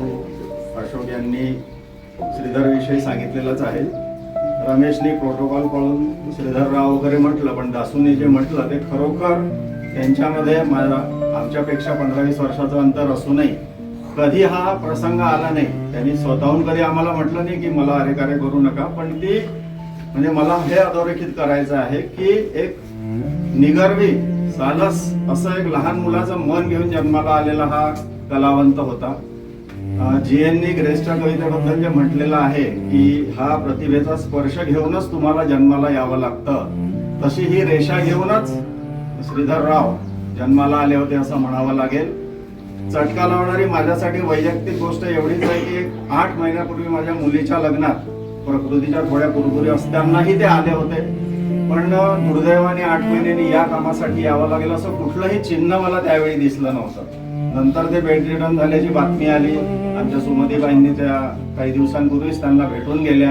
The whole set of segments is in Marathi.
अशोक यांनी श्रीधरविषयी सांगितलेलंच आहे. रमेशने प्रोटोकॉल पाळून श्रीधरराव वगैरे म्हटलं, पण दासूने जे म्हटलं ते खरोखर त्यांच्यामध्ये आमच्यापेक्षा 15-20 वर्षाचं अंतर असूनही कधी हा प्रसंग आला नाही. त्यांनी स्वतःहून कधी आम्हाला म्हटलं नाही की मला अरे कार्य करू नका, पण ती म्हणजे मला हे अधोरेखित करायचं आहे की एक निगर्वी सालस असं एक लहान मुलाचं मन घेऊन जन्माला आलेला हा कलावंत होता. जीएननी ग्रेसच्या कवितेबद्दल जे म्हटलेलं आहे की हा प्रतिभेचा स्पर्श घेऊनच तुम्हाला जन्माला यावं लागतं, तशी ही रेषा घेऊनच श्रीधरराव जन्माला आले होते असं म्हणावं लागेल. चटका लावणारी माझ्यासाठी वैयक्तिक गोष्ट एवढीच आहे की 8 महिन्यापूर्वी माझ्या मुलीच्या लग्नात प्रकृतीच्या थोड्या कुरकुरी असतानाही ते आले होते, पण दुर्दैवाने 8 महिन्यांनी या कामासाठी यावं लागेल असं कुठलंही चिन्ह मला त्यावेळी दिसलं नव्हतं. नंतर ते बेड रिटर्न झाल्याची बातमी आली. आमच्या सुमतीबाईंनी त्या काही दिवसांपूर्वीच त्यांना भेटून गेल्या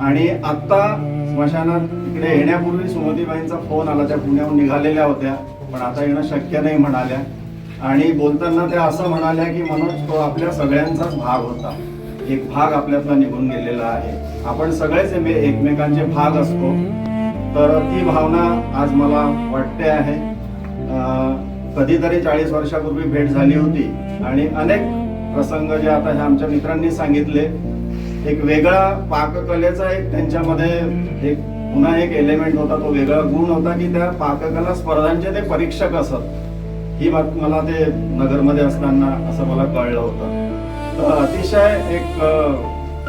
आणि आता स्मशानात इकडे येण्यापूर्वी सुमतीबाईंचा फोन आला. त्या पुण्याहून निघालेल्या होत्या, पण आता येणं शक्य नाही म्हणाल्या. आणि बोलताना त्या असं म्हणाल्या की मनोज, तो आपल्या सगळ्यांचाच भाग होता, एक भाग आपल्यातला निघून गेलेला आहे. आपण सगळेच एकमेकांचे भाग असतो. तर ती भावना आज मला वाटते आहे. कधीतरी 40 वर्षापूर्वी भेट झाली होती आणि अनेक प्रसंग जे आता ह्या आमच्या मित्रांनी सांगितले, एक वेगळा पाककलेचा एक त्यांच्यामध्ये एक पुन्हा एक एलिमेंट होता, तो वेगळा गुण होता की त्या पाककला स्पर्धांचे ते परीक्षक असत. ही बात मला ते नगरमध्ये असताना असं मला कळलं होतं. तर अतिशय एक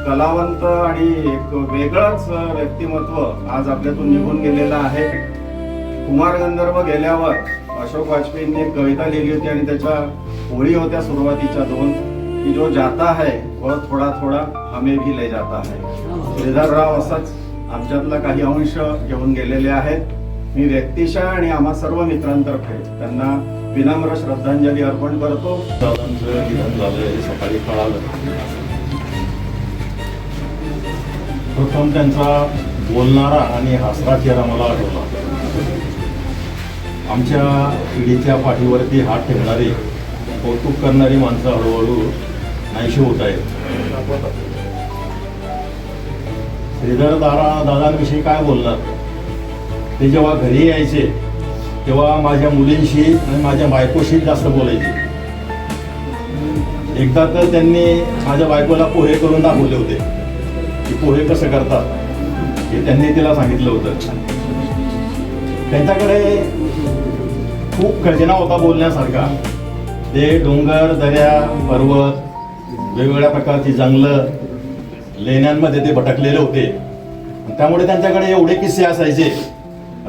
कलावंत आणि एक वेगळंच व्यक्तिमत्व आज आपल्यातून निघून गेलेलं आहे. कुमार गंधर्व गेल्यावर अशोक वाजपेयींनी एक कविता लिहिली होती आणि त्याच्या ओळी होत्या सुरुवातीच्या 2 की जो जाता है वह थोडा थोडा हमें भी ले जाता है. श्रीधरराव असंच आमच्यातला काही अंश घेऊन गेलेले आहेत. मी व्यक्तिशः आणि आम्हा सर्व मित्रांतर्फे त्यांना विनम्र श्रद्धांजली अर्पण करतो. दादांचं निधन झालं हे सकाळी कळालं. प्रथम त्यांचा बोलणारा आणि हसरा चेहरा मला आठवला. आमच्या पिढीच्या पाठीवरती हात ठेवणारी, कौतुक करणारी माणसं हळूहळू नाहीशी होत आहेत. श्रीधर दादांविषयी काय बोलणार. ते जेव्हा घरी यायचे तेव्हा माझ्या मुलींशी आणि माझ्या बायकोशी जास्त बोलायचे. एकदा तर त्यांनी माझ्या बायकोला पोहे करून दाखवले होते की पोहे कसं करतात हे त्यांनी तिला सांगितलं होतं. त्यांच्याकडे खूप खजिना होता बोलण्यासारखा. ते डोंगर, दऱ्या, पर्वत, वेगवेगळ्या प्रकारची जंगलं, लेण्यांमध्ये ते भटकलेले होते. त्यामुळे त्यांच्याकडे एवढे किस्से असायचे.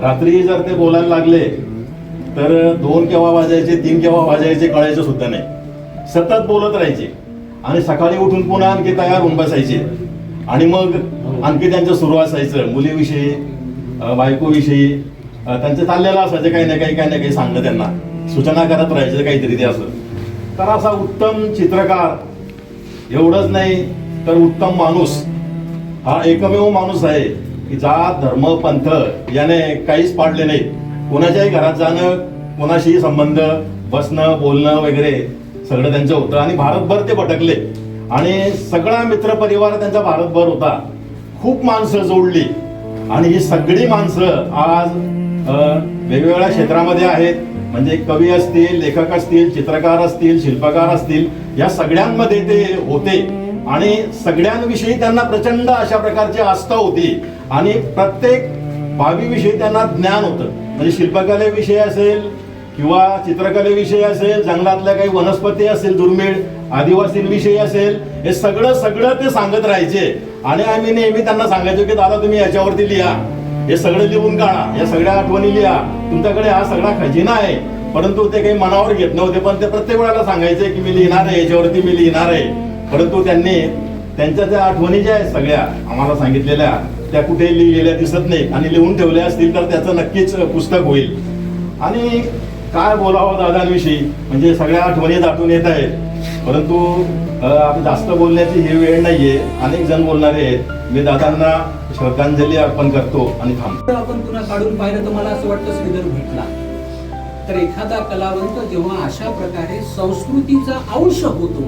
रात्री जर ते बोलायला लागले तर 2 केव्हा वाजायचे, 3 केव्हा वाजायचे कळायचं सुद्धा नाही. सतत बोलत राहायचे आणि सकाळी उठून पुन्हा आणखी तयार होऊन बसायचे आणि मग आणखी त्यांचं सुरू असायचं मुलीविषयी, बायकोविषयी. त्यांचं चाललेलं असायचं काही ना काही सांगणं, त्यांना सूचना करत राहायचं काहीतरी ते असं. तर असा उत्तम चित्रकार, एवढंच नाही तर उत्तम माणूस. हा एकमेव माणूस आहे की जात, धर्म, पंथ याने काहीच पाडले नाही. कोणाच्याही घरात जाणं, कोणाशीही संबंध, बसणं, बोलणं वगैरे सगळं त्यांचं होतं. आणि भारतभर ते भटकले आणि सगळा मित्रपरिवार त्यांचा भारतभर होता. खूप माणसं जोडली आणि ही सगळी माणसं आज वेगवेगळ्या क्षेत्रामध्ये आहेत. म्हणजे कवी असतील, लेखक असतील, चित्रकार असतील, शिल्पकार असतील, या सगळ्यांमध्ये ते होते आणि सगळ्यांविषयी त्यांना प्रचंड अशा प्रकारची आस्था होती आणि प्रत्येक बाबीविषयी त्यांना ज्ञान होतं. म्हणजे शिल्पकलेविषयी असेल किंवा चित्रकलेविषयी असेल, जंगलातल्या काही वनस्पती असेल दुर्मिळ, आदिवासींविषयी असेल, हे सगळं ते सांगत राहायचे. आणि आम्ही नेहमी त्यांना सांगायचो की दादा तुम्ही याच्यावरती लिहा, हे सगळं लिहून काढा, या सगळ्या आठवणी लिहा, तुमच्याकडे हा सगळा खजिना आहे. परंतु ते काही मनावर घेत नव्हते, पण ते प्रत्येक वेळेला सांगायचे की मी लिहिणार आहे, याच्यावरती मी लिहिणार आहे. परंतु त्यांनी त्यांच्या त्या आठवणी ज्या आहेत सगळ्या आम्हाला सांगितलेल्या, त्या कुठे लिहिलेल्या दिसत नाहीत आणि लिहून ठेवल्या असतील तर त्याचं नक्कीच पुस्तक होईल. आणि काय बोलावं दादांविषयी, म्हणजे सगळ्या आठवणी दाटून येत आहेत. परंतु जास्त बोलण्याची ही वेळ नाहीये, अनेक जण बोलणारे आहेत. मी दादांना श्रद्धांजली अर्पण करतो आणि थांबतो. आपण पुन्हा काढून पाहिलं तर मला असं वाटतं श्रीधर भेटला तर एखादा कलावंत जेव्हा अशा प्रकारे संस्कृतीचा अंश होतो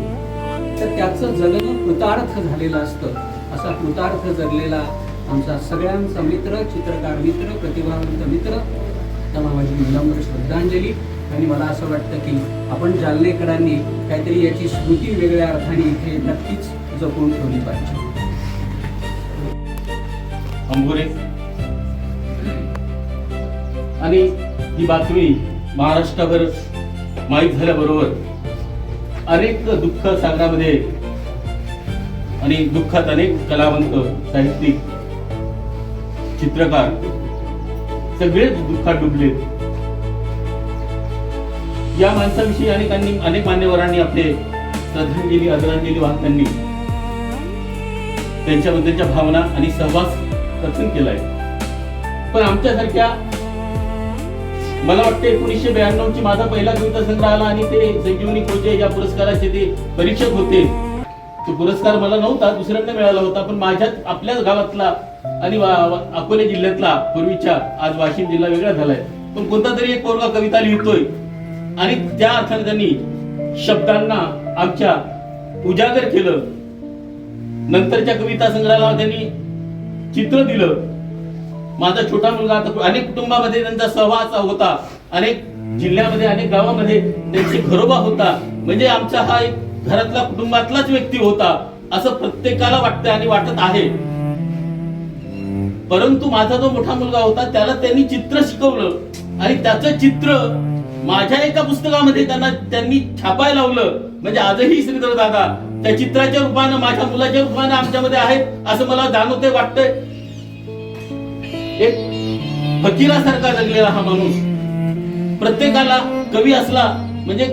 तर त्याचं जगणं कृतार्थ झालेलं असतं. असा कृतार्थ जगलेला आमचा सगळ्यांचा मित्र, चित्रकार मित्र, प्रतिभावंत मित्र, त्यांना माझी विनम्र श्रद्धांजली. आणि मला असं वाटतं की आपण जालनेकरांनी काहीतरी याची स्मृती वेगळ्या अर्थाने इथे नक्कीच जपून ठेवली पाहिजे. अंबुरे आणि ही बातमी महाराष्ट्रावर माहीत झाल्याबरोबर अनेक दुःख सागरामध्ये आणि दुःखात अनेक कलावंत, साहित्यिक, चित्रकार सगळेच दुःखात डुबले. या माणसाविषयी अनेक मान्यवरांनी आपले श्रद्धांजली, आदरांजली वाहताना त्यांच्याबद्दलच्या भावना आणि सहवास कथन केलाय. पण आमच्यासारख्या, मला वाटतं 1992 ची माझा पहिला कविता संग्रह आला आणि ते संजीवनी खोजे या पुरस्काराचे ते परीक्षक होते. तो पुरस्कार मला नव्हता, दुसऱ्यांना मिळाला होता. पण माझ्याच आपल्याच गावातला आणि अकोले जिल्ह्यातला, पूर्वीच्या, आज वाशिम जिल्हा वेगळा झालाय, पण कोणता तरी एक पोरगा कविता लिहितोय आणि त्या अर्थाने त्यांनी शब्दांना आमच्या उजागर केलं. नंतरच्या कविता संग्रहाला त्यांनी चित्र दिलं. माझा छोटा मुलगा, आता अनेक कुटुंबामध्ये त्यांचा सहवास होता, अनेक जिल्ह्यामध्ये, अनेक गावामध्ये त्यांचे घरोबा होता. म्हणजे आमचा हा एक घरातला, कुटुंबातलाच व्यक्ती होता असं प्रत्येकाला वाटतं आणि वाटत आहे. परंतु माझा जो मोठा मुलगा होता त्याला त्यांनी चित्र शिकवलं आणि त्याचं चित्र माझ्या एका पुस्तकामध्ये त्यांनी छापायला लावलं. म्हणजे आजही श्रीधर दादा त्या चित्राच्या रूपानं, माझ्या मुलाच्या रूपानं आमच्यामध्ये आहेत असं मला जाणवतंय, वाटतंय. एक फकीरासारखा जगलेला हा माणूस, प्रत्येकाला कवी असला म्हणजे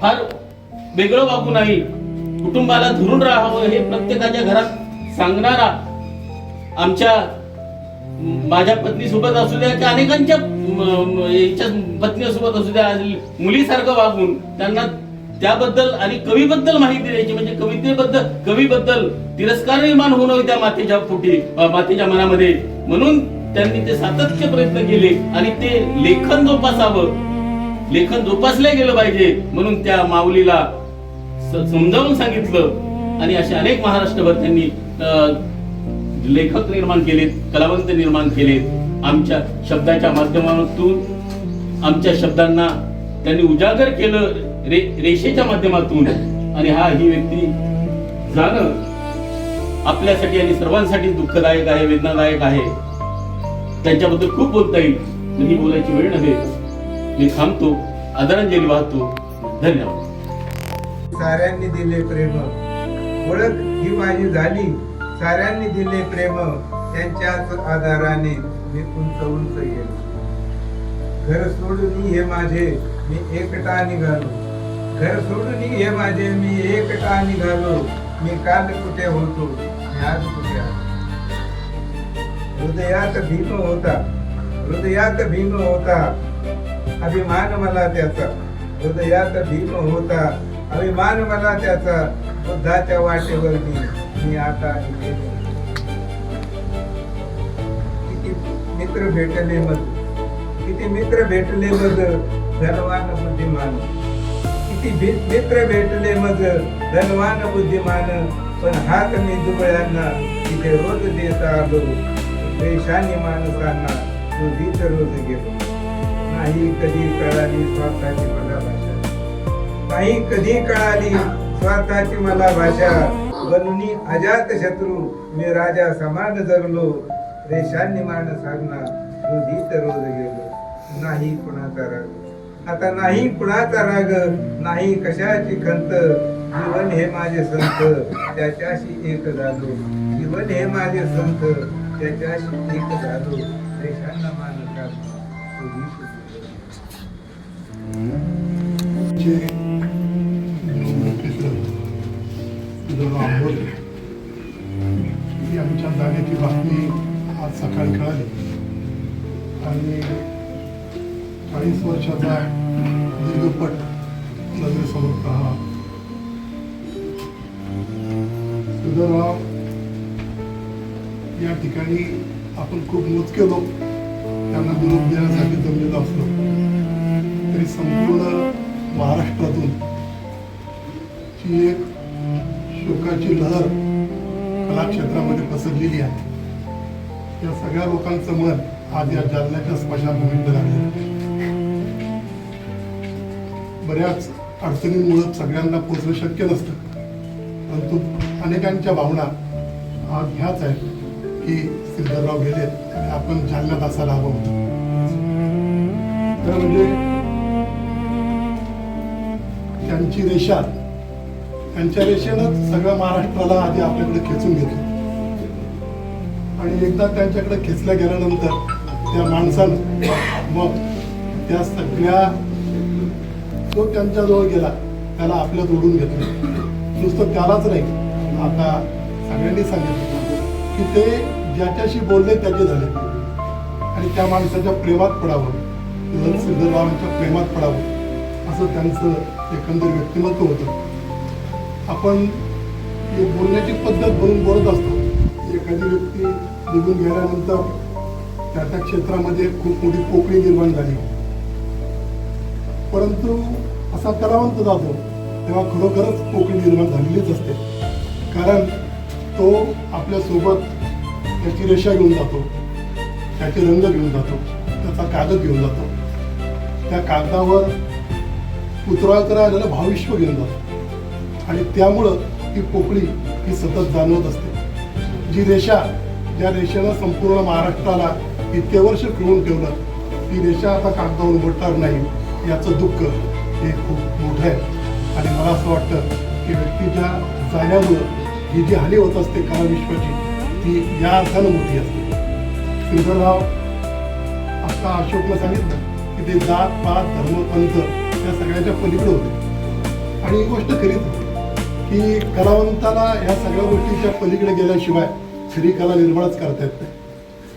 फार वेगळं वागू नाही, कुटुंबाला धरून राहावं हे प्रत्येकाच्या घरात सांगणारा, आमच्या माझ्या पत्नी सोबत असू द्या किंवा अनेकांच्या पत्नीसोबत असू द्या, मुलीसारखं वागून त्यांना त्याबद्दल आणि कवीबद्दल माहिती द्यायची. म्हणजे कवीबद्दल तिरस्कार निर्माण होणं त्या मातेच्या पोटी, मातेच्या मनामध्ये. म्हणून त्यांनी ते सातत्य प्रयत्न केले आणि ते लेखन जोपासावं, लेखन जोपासले गेलं पाहिजे म्हणून त्या माऊलीला समजावून सांगितलं. आणि असे अनेक महाराष्ट्रभर त्यांनी लेखक निर्माण केलेत, कलावंत निर्माण केलेत. आमच्या शब्दाच्या माध्यमातून आमच्या शब्दांना त्यांनी उजागर केलं रेषेच्या माध्यमातून. आणि ही व्यक्ती जाणं आपल्यासाठी आणि सर्वांसाठी दुःखदायक आहे, वेदनादायक आहे. त्यांच्याबद्दल खूप बोलता येईल, पण ही बोलायची वेळ नव्हे. मी थांबतो, आदरांजली वाहतो. धन्यवाद. साऱ्यांनी दिले प्रेम, ओळख ही माझी झाली, साऱ्यांनी दिले प्रेम, त्यांच्याच आधाराने मी उंच गेलो. घर सोडून हे माझे मी एकटा निघालो, घर सोडून हे माझे मी एकटा निघालो. मी काल कुठे होतो, मी आज कुठे आलो. हृदयात भीम होता, हृदयात भीम होता, अभिमान मला त्याचा. हृदयात भीम होता, अभिमान मला त्याचा. बुद्धाच्या वाटेवर मी आता इथे. किती मित्र भेटले मग, किती मित्र भेटले मग, धनवान बुद्धिमान. किती मित्र भेटले मग, धनवान बुद्धिमान. पण हात मी दुबळ्यांना तिथे रोज देत आलो. देशाने माणसांना रोजीच रोज गेलो. नाही कधी कळाली स्वार्थाची मला भाषा, नाही कधी कळाली स्वार्थाची मला भाषा. बनूनी अजात शत्रू मी राजा समान जगलो. रेषांनी माणसांना रोजीच रोज गेलो. नाही कुणाचा राग, आता नाही कुणाचा राग, नाही कशाची खंत. जीवन हे माझे संत, त्याच्याशी एक झालो. जीवन हे माझे संत, त्याच्याशी एक झालो. रेषांना माणसांना रोजीच आमच्या जाण्याची बातमी आज सकाळी कळाली आणि 40 वर्षाचा दीर्घपट नजरेसमोर राहिला. श्रीधरराव या ठिकाणी आपण खूप मोजके लोक त्यांना निरोप देण्यासाठी जमलेलो असलो तरी संपूर्ण महाराष्ट्रातून ची एक प्रेमाची लहर कलाक्षेत्रामध्ये पसरलेली आहे. या सगळ्या लोकांचं मन आज या जालन्याच्या स्मशानभूमीत लागलं. बऱ्याच अडचणींमुळे सगळ्यांना पोचणं शक्य नसतं, परंतु अनेकांच्या भावना आज ह्याच आहेत की श्रीधरराव गेलेत आणि आपण जालन्यात असायला हवं होतं. खरं म्हणजे त्यांची रेषा, त्यांच्या रेषेनंच सगळ्या महाराष्ट्राला आधी आपल्याकडे खेचून घेतलं आणि एकदा त्यांच्याकडे खेचल्या गेल्यानंतर त्या माणसानं मग त्या सगळ्या तो त्यांच्याजवळ गेला त्याला आपल्यात ओढून घेतलं. नुसतं त्यालाच नाही, आता सगळ्यांनी सांगितलं की ते ज्याच्याशी बोलले त्याचे झाले आणि त्या माणसाच्या प्रेमात पडावं, श्रीधररावांच्या प्रेमात पडावं असं त्यांचं एकंदर व्यक्तिमत्व होतं. आपण एक बोलण्याची पद्धत म्हणून बोलत असतो. एखादी व्यक्ती निघून गेल्यानंतर त्या क्षेत्रामध्ये खूप मोठी पोकळी निर्माण झाली, परंतु असा कलावंत जातो तेव्हा खरोखरच पोकळी निर्माण झालेलीच असते. कारण तो आपल्यासोबत त्याची रेषा घेऊन जातो, त्याचे रंग घेऊन जातो, त्याचा कागद घेऊन जातो, त्या कागदावर उतरवायचं राहिलेलं भावविश्व घेऊन जातो आणि त्यामुळं ती पोकळी ही सतत जाणवत असते. जी रेषा, ज्या रेषेनं संपूर्ण महाराष्ट्राला इतके वर्ष फिरवून ठेवलं, ती रेषा आता कागदावर उमटणार नाही याचं दुःख हे खूप मोठं आहे. आणि मला असं वाटतं की व्यक्तीच्या जाण्यामुळं ही जी हानी होत असते कलाविश्वाची, ती या अर्थानं मोठी असते. श्रीधरराव, आता अशोकनं सांगितलं की ते जात पात धर्म पंथ या सगळ्याच्या पलीकडे होते आणि ही गोष्ट खरीच होती की कलावंताला या सगळ्या गोष्टीच्या पलीकडे गेल्याशिवाय खरी कला निर्माणच करता येत नाही.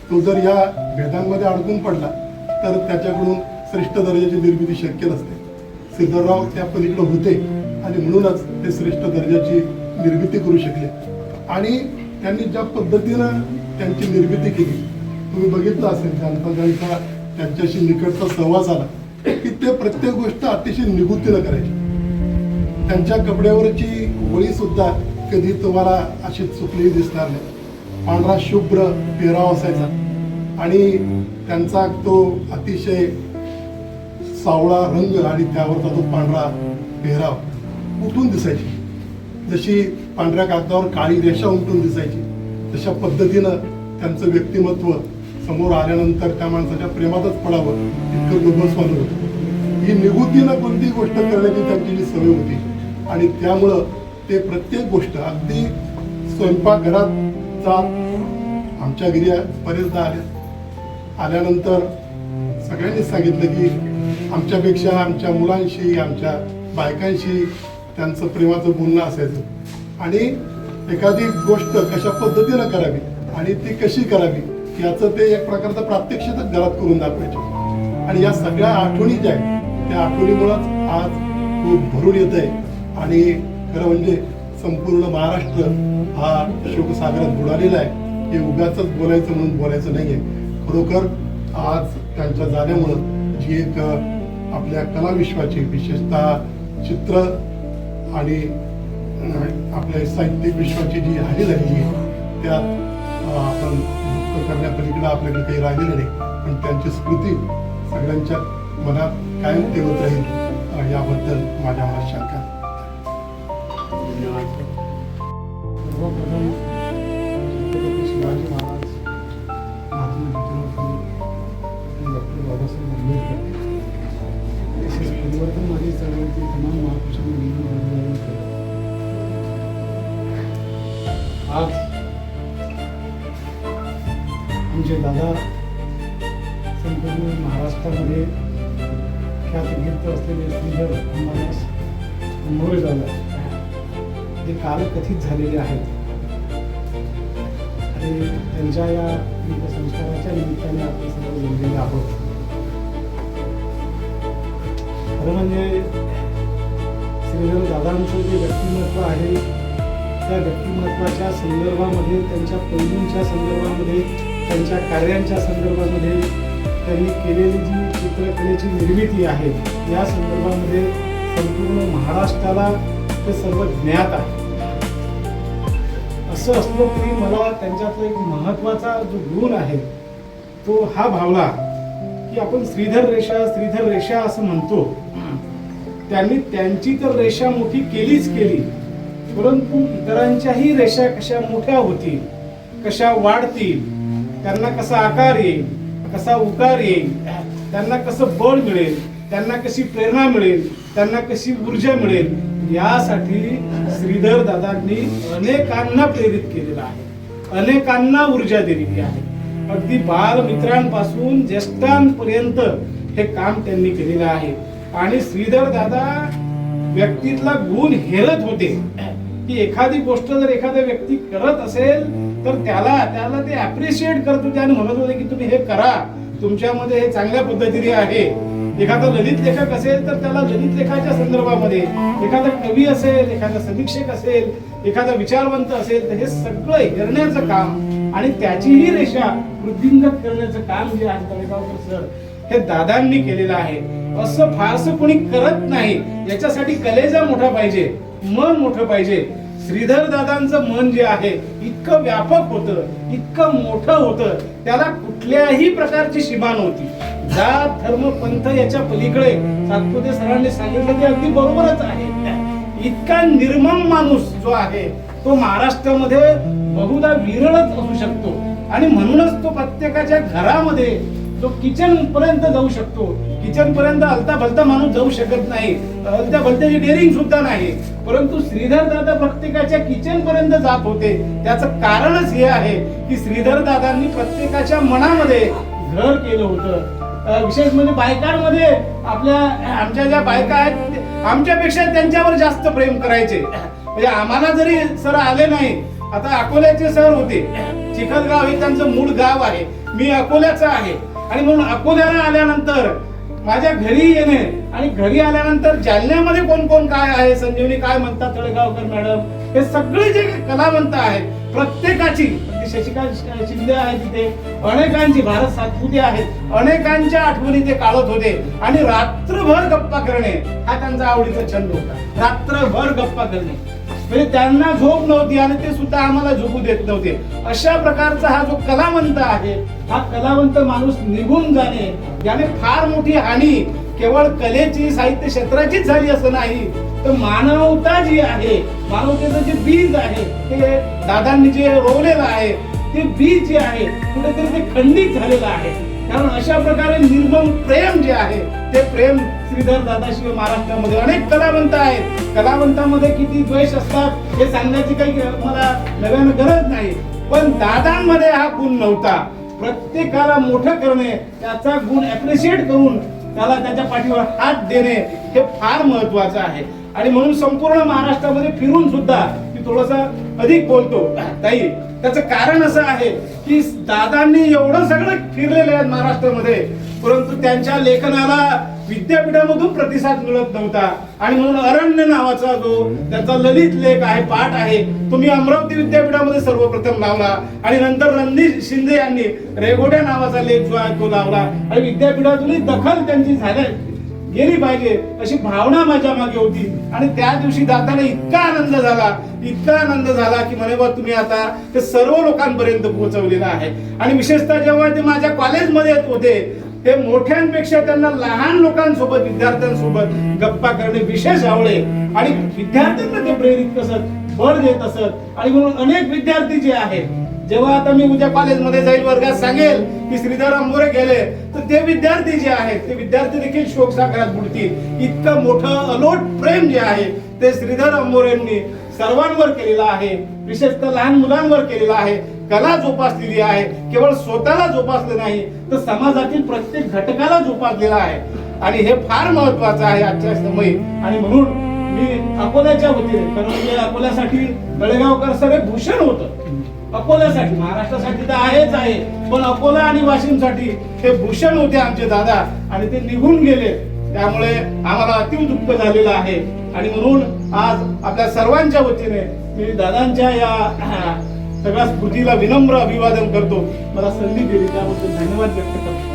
तो जर या भेदांमध्ये अडकून पडला तर त्याच्याकडून श्रेष्ठ दर्जाची निर्मिती शक्य नसते. श्रीधरराव त्या पलीकडे होते आणि म्हणूनच ते श्रेष्ठ दर्जाची निर्मिती करू शकले. आणि त्यांनी ज्या पद्धतीनं त्यांची निर्मिती केली, तुम्ही बघितलं असेल त्यांचा त्यांच्याशी निकटचा सहवास आला की ते प्रत्येक गोष्ट अतिशय निगुतीनं करायची. त्यांच्या कपड्यावरची वळी सुद्धा कधी तुम्हाला अशी चुकलेली दिसणार नाही. पांढरा शुभ्र पेहराव असायचा आणि त्यांचा तो अतिशय सावळा रंग आणि त्यावरचा तो पांढरा पेहराव उठून दिसायची. जशी पांढऱ्या कागदावर काळी रेषा उमटून दिसायची, तशा पद्धतीनं त्यांचं व्यक्तिमत्व समोर आल्यानंतर त्या माणसाच्या प्रेमातच पडावं इतकं डोबसवानं होतं. ही निगुतीनं कोणतीही गोष्ट करण्याची त्यांची जी सवय होती आणि त्यामुळं ते प्रत्येक गोष्ट अगदी स्वयंपाकघरात जात आमच्या घरी बरेचदा आल्यानंतर सगळ्यांनीच सांगितलं की आमच्यापेक्षा आमच्या मुलांशी, आमच्या बायकांशी त्यांचं प्रेमाचं बोलणं असायचं आणि एखादी गोष्ट कशा पद्धतीनं करावी आणि ती कशी करावी याचं ते एक प्रकारचं प्रात्यक्षिकच घरात करून दाखवायचे. आणि या सगळ्या आठवणी ज्या आहेत त्या आठवणीमुळंच आज खूप भरून येत आहे आणि खरं म्हणजे संपूर्ण महाराष्ट्र हा शोकसागरात बुडालेला आहे. हे उगाचच बोलायचं म्हणून बोलायचं नाही आहे. खरोखर आज त्यांच्या जाण्यामुळं जी एक आपल्या कलाविश्वाची, विशेषतः चित्र आणि आपल्या साहित्यिक विश्वाची जी हानी झालेली आहे त्यात आपण दुःख करण्यापलीकडे आपल्याकडे काही राहिलेलं नाही, पण त्यांची स्मृती सगळ्यांच्या मनात कायम ठेवत राहील याबद्दल माझ्या मनात शंका आहे. सर्वप्रथम छत्रपती शिवाजी महाराज, महात्मा ज्योतिराव फुले, डॉक्टर बाबासाहेब आंबेडकर तसेच परिवर्तनवादी चळवळीतील तमाम महापुरुषांनी योगदान केलं. आज आमचे दादा संपूर्ण महाराष्ट्रामध्ये ख्यातकीर्त असलेले श्रीधर अंबादास अंबोळे दादा जे कालकथित झालेले आहेत आणि त्यांच्या या संस्काराच्या निमित्ताने आपण सर्व जमलेले आहोत. खरं म्हणजे श्रीधर दादांचं जे व्यक्तिमत्व आहे त्या व्यक्तिमत्वाच्या संदर्भामध्ये, त्यांच्या पैलूंच्या संदर्भामध्ये, त्यांच्या कार्यांच्या संदर्भामध्ये त्यांनी केलेली जी चित्रकलेची निर्मिती आहे या संदर्भामध्ये संपूर्ण महाराष्ट्राला ते सर्व ज्ञात आहे. असं असलं तरी मला त्यांच्यातला एक महत्त्वाचा जो गुण आहे तो हा भावला की आपण श्रीधर रेषा असं म्हणतो. त्यांनी त्यांची तर रेषा मोठी केलीच केली, परंतु इतरांच्याही रेषा कशा मोठ्या होतील, कशा वाढतील, त्यांना कसा आकार येईल, कसा उकार येईल, त्यांना कसं बळ मिळेल, त्यांना कशी प्रेरणा मिळेल, त्यांना कशी ऊर्जा मिळेल, यासाठी श्रीधर दादांनी अनेकांना प्रेरित केलेलं आहे, अनेकांना ऊर्जा दिलेली आहे. अगदी बालमित्रांपासून ज्येष्ठांपर्यंत हे काम त्यांनी केलेलं आहे. आणि श्रीधर दादा व्यक्तीतला गुण हेरत होते की एखादी गोष्ट जर एखादा व्यक्ती करत असेल तर त्याला ते अप्रिशिएट करत होते आणि म्हणत होते की तुम्ही हे करा, तुमच्यामध्ये हे चांगल्या पद्धतीने आहे. एखादा ललित लेखक असेल तर त्याला ललित लेखाच्या संदर्भामध्ये, एखादा कवी असेल, एखादा समीक्षक असेल, एखादा विचारवंत असेल, तर हे सगळं हेरण्याचं काम आणि त्याचीही रेषा वृद्धिंगत करण्याचं काम जे आहे तळेगावकर सर हे दादांनी केलेलं आहे. असं फारसं कोणी करत नाही. याच्यासाठी कलेजा मोठा पाहिजे, मन मोठं पाहिजे. श्रीधर दादांचं मन जे आहे इतकं व्यापक होतं, इतकं मोठं होतं, त्याला कुठल्याही प्रकारची सीमा नव्हती. जात धर्म पंथ याच्या पलीकडे सातपुते सरांनी सांगितलं ते अगदी बरोबरच आहे. इतका निर्मम माणूस जो आहे तो महाराष्ट्रामध्ये बहुधा विरळच असू शकतो आणि म्हणूनच तो प्रत्येकाच्या घरामध्ये जो किचन पर्यंत जाऊ शकतो. किचन पर्यंत अलता भलता माणूस जाऊ शकत नाही, अलत्या भलत्याची डेअरिंग सुद्धा नाही, परंतु श्रीधर दादा प्रत्येकाच्या किचन पर्यंत जात होते. त्याचं कारणच हे आहे की श्रीधर दादांनी प्रत्येकाच्या मनामध्ये घर केलं होतं. विशेष म्हणजे बायकांमध्ये आमच्या ज्या बायका आहेत आमच्यापेक्षा त्यांच्यावर जास्त प्रेम करायचे. म्हणजे आम्हाला जरी सर आले नाही, आता अकोल्याचे सर होते, चिखलगाव हे त्यांचं मूळ गाव आहे, मी अकोल्याचा आहे आणि म्हणून अकोल्याला आल्यानंतर माझ्या घरी येणे आणि घरी आल्यानंतर जालन्यामध्ये कोण कोण काय आहे, संजीवनी काय म्हणतात, तळेगावकर मॅडम, हे सगळे जे कलावंत आहेत प्रत्येकाची, शशिकांत शिंदे आहे तिथे, अनेकांची, भारत सातपुते आहेत, अनेकांच्या आठवणी ते काढत होते आणि रात्रभर गप्पा करणे हा त्यांचा आवडीचा छंद होता. रात्रभर गप्पा करणे म्हणजे त्यांना झोप नव्हती आणि ते सुद्धा आम्हाला झोपू देत नव्हते. अशा प्रकारचा हा जो कलावंत आहे, हा कलावंत माणूस निघून जाणे याने फार मोठी हानी केवळ कलेची, साहित्य क्षेत्राचीच झाली असं नाही, तर मानवता जी आहे, मानवतेचं जे बीज आहे ते दादांनी जे रोवलेलं आहे ते बीज जे आहे कुठेतरी ते खंडित झालेलं आहे. कारण अशा प्रकारे निर्मम प्रेम जे आहे ते प्रेम श्रीधर दादाशिवाय महाराष्ट्रामध्ये अनेक कलावंत आहेत. कलावंतामध्ये किती द्वेष असतात हे सांगण्याची काही मला नव्यानं गरज नाही, पण दादांमध्ये हा गुण नव्हता. प्रत्येकाला मोठं करणे, त्याचा गुण अप्रिशिएट करून त्याला त्याच्या पाठीवर हात देणे हे फार महत्वाचं आहे. आणि म्हणून संपूर्ण महाराष्ट्रामध्ये फिरून सुद्धा मी थोडंसं अधिक बोलतो ताई, त्याचं कारण असं आहे की दादांनी एवढं सगळं फिरलेले आहेत महाराष्ट्रामध्ये, परंतु त्यांच्या लेखनाला विद्यापीठामधून प्रतिसाद मिळत नव्हता. आणि म्हणून अरण्य नावाचा जो त्यांचा ललित लेख आहे, पाठ आहे, तुम्ही अमरावती विद्यापीठामध्ये सर्वप्रथम लावला आणि नंतर रणदीप शिंदे यांनी रेगोड्या नावाचा लेख जो आहे तो लावला आणि विद्यापीठातूनही दखल त्यांची गेली पाहिजे अशी भावना माझ्या मागे होती. आणि त्या दिवशी दादाला इतका आनंद झाला की म्हणे बा तुम्ही आता ते सर्व लोकांपर्यंत पोहोचवलेलं आहे. आणि विशेषतः जेव्हा ते माझ्या कॉलेजमध्ये येत होते ते मोठ्यांपेक्षा त्यांना लहान लोकांसोबत, विद्यार्थ्यांसोबत गप्पा करणे विशेष आवडे आणि विद्यार्थ्यांना ते प्रेरित करत, बळ देत असत. आणि म्हणून अनेक विद्यार्थी जे आहेत, जेव्हा आता मी उद्या कॉलेजमध्ये जाईल, वर्गात सांगेल की श्रीधर अंबोरे गेले, तर ते विद्यार्थी जे आहेत ते विद्यार्थी देखील शोकसागरात बुडतील. इतकं मोठं अलोट प्रेम जे आहे ते श्रीधर अंबोरेंनी सर्वांवर केलेलं आहे, विशेषतः लहान मुलांवर केलेलं आहे. कला जोपासलेली आहे, केवळ स्वतःला जोपासलं नाही तर समाजातील प्रत्येक घटकाला जोपासलेला आहे. आणि हे फार महत्वाचं आहे आजच्या समयी. आणि म्हणून मी अकोल्याच्या वतीने, कारण म्हणजे अकोल्यासाठी तळेगावकर सर हे भूषण होतं. अकोल्यासाठी, महाराष्ट्रासाठी तर आहेच आहे, पण अकोला आणि वाशिमसाठी हे भूषण होते आमचे दादा आणि ते निघून गेले. त्यामुळे आम्हाला अतिव दुःख झालेलं आहे. आणि म्हणून आज आपल्या सर्वांच्या वतीने मी दादांच्या या सगळ्या स्मृतीला विनम्र अभिवादन करतो. मला संधी दिली त्याबद्दल धन्यवाद व्यक्त करतो.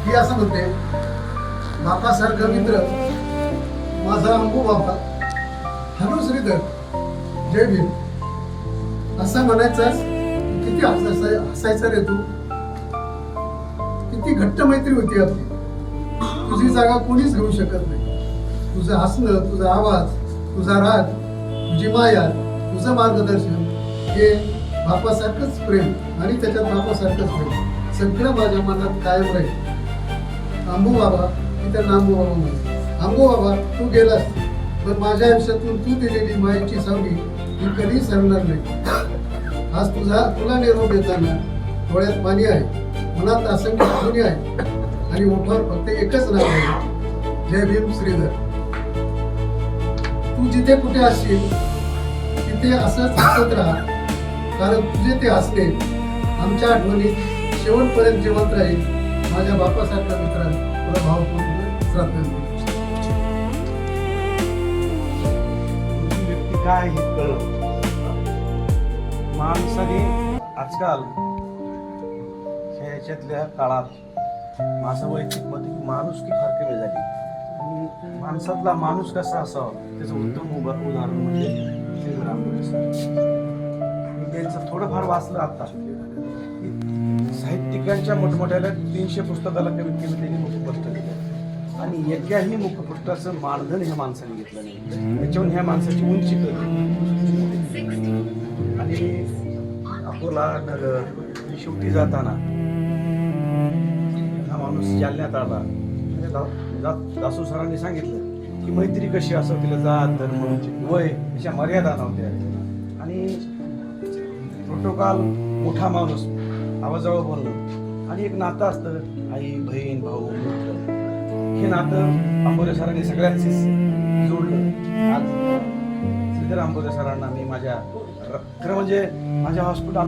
मी असं म्हणते, बापासारखा मित्र माझा अंबू बाबा, हॅलो श्रीधर, जय भीम असं म्हणायचंस किती हसायचा रे तू. किती घट्ट मैत्री होती आपली. तुझी जागा कोणीच घेऊ शकत नाही. तुझं हसणं, तुझा आवाज, तुझा राग, तुझी माया, तुझं मार्गदर्शन हे बापासारखंच प्रेम आणि त्याच्यात बापासारखंच प्रेम सगळं माझ्या मनात कायम राहील. आंबू बाबा की त्यांना आंबू बाबा म्हणा. आंबू बाबा तू गेलास पण माझ्या आयुष्यातून तू दिलेली मायेची सावली ही कधी सरणार नाही. आज तुला निरोप देताना डोळ्यात पाणी आहे, मनात असंख्य आठवणी आहे आणि ओठावर फक्त एकच नाव आहे, जय भीम श्रीधर. तू जिथे कुठे असशील तिथे असंच हसत राहा, कारण तुझे ते हसणे आमच्या आठवणीत शेवटपर्यंत जिवंत राहील. माझ्या बापासारखा मित्रा तुला भावपूर्ण श्रद्धांजली. व्यक्ती काय हे कळलं. माणसाने आजकाल ह्याच्यातल्या काळात माझं वैयक्तिक मत आहे की माणुसकी फार कमी झाली. आणि माणसातला माणूस कसा असावा त्याचं उत्तम उदाहरण म्हणजे श्रीराम सर. मी त्यांचं थोडंफार वाचलं आता. साहित्यिकांच्या मोठमोठ्याला 300 पुस्तकाला कमीत कमी त्यांनी मुखपृष्ठ दिलं आणि एकाही मुखपृष्ठाचं मानधन ह्या माणसाने घेतलं नाही. त्याच्याहून ह्या माणसाची उंची कळली. आणि अकोला नगर शेवटी जाताना हा माणूस जालन्यात आला. दासू सरांनी सांगितलं की मैत्री कशी असं तिला जात धर्म वय अशा मर्यादा नव्हत्या. आणि प्रोटोकॉल मोठा माणूस आवाजवळ बोलणं आणि एक नातं असतं आई बहीण भाऊ मित्र. हे नातं आंबोरे सरांनी सगळ्यांशीच जोडलं. आज श्रीधर आंबोरे सरांना मी माझ्या खरं म्हणजे माझ्या हॉस्पिटल